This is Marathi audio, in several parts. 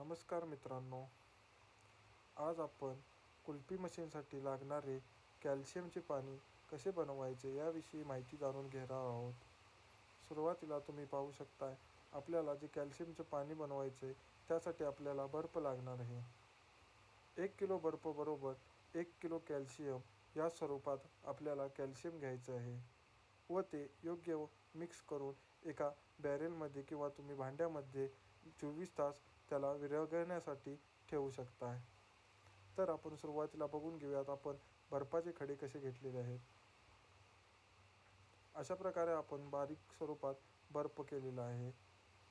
नमस्कार मित्रांनो, आज आपण कुल्फी मशीनसाठी लागणारे कॅल्शियमचे पाणी कसे बनवायचे याविषयी माहिती जाणून घेणार आहोत. सुरुवातीला तुम्ही पाहू शकताय आपल्याला जे कॅल्शियमचे पाणी बनवायचे त्यासाठी आपल्याला बर्फ लागणार आहे. 1 किलो बर्फ बरोबर 1 किलो कॅल्शियम या स्वरूपात आपल्याला कॅल्शियम घ्यायचे आहे व ते योग्य मिक्स करून एका बॅरेलमध्ये किंवा तुम्ही भांड्यामध्ये 24 तास त्याला विरघळण्यासाठी ठेवू शकता. तर आपण सुरुवातीला बघून घेऊयात आपण बर्फाचे खडे कसे घेतलेले आहेत. अशा प्रकारे आपण बारीक स्वरूपात बर्फ केलेला आहे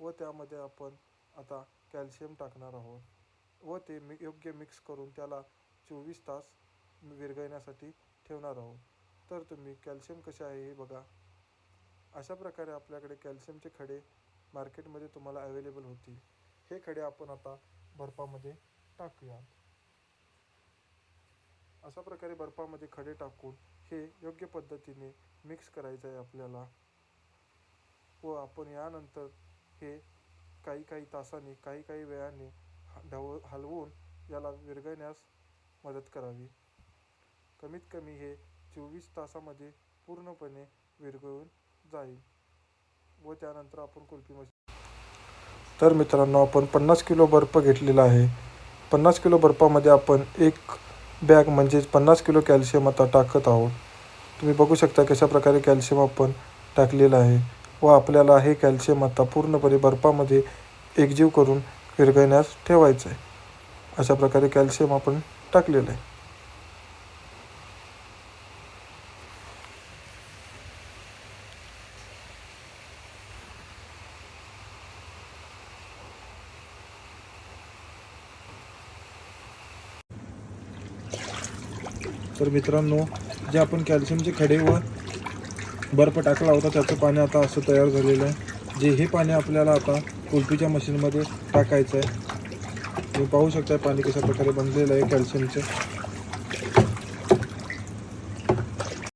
व त्यामध्ये आपण आता कॅल्शियम टाकणार आहोत व ते योग्य मिक्स करून त्याला 24 तास विरघळण्यासाठी ठेवणार आहोत. तर तुम्ही कॅल्शियम कसे आहे हे बघा. अशा प्रकारे आपल्याकडे कॅल्शियमचे खडे मार्केटमध्ये तुम्हाला अवेलेबल होतील. हे खडे आपण आता बर्फामध्ये टाकूयात. अशा प्रकारे बर्फामध्ये खडे टाकून हे योग्य पद्धतीने मिक्स करायचे आहे आपल्याला व आपण यानंतर हे काही तासांनी काही वेळाने हलवून याला विरघळण्यास मदत करावी. कमीत कमी हे 24 तासामध्ये पूर्णपणे विरघळून जाईल व त्यानंतर आपण कुल्फी मशीन. तर मित्रांनो, आपण 50 किलो बर्फ घेतलेला आहे. 50 किलो बर्फामध्ये आपण एक बॅग म्हणजेच 50 किलो कॅल्शियम आता टाकत आहोत. तुम्ही बघू शकता कशा प्रकारे कॅल्शियम आपण टाकलेलं आहे व आपल्याला हे कॅल्शियम आता पूर्णपणे बर्फामध्ये एकजीव करून विरघळण्यास ठेवायचं आहे. अशा प्रकारे कॅल्शियम आपण टाकलेलं आहे. तर मित्रांनो, जे आपण कॅल्शियमचे खडे व बर्फ टाकला होता त्याचं पाणी आता असं तयार झालेलं आहे. हे पाणी आपल्याला आता कुल्फीच्या मशीनमध्ये टाकायचं आहे. तुम्ही पाहू शकता पाणी कशा प्रकारे बनलेलं आहे कॅल्शियमचं.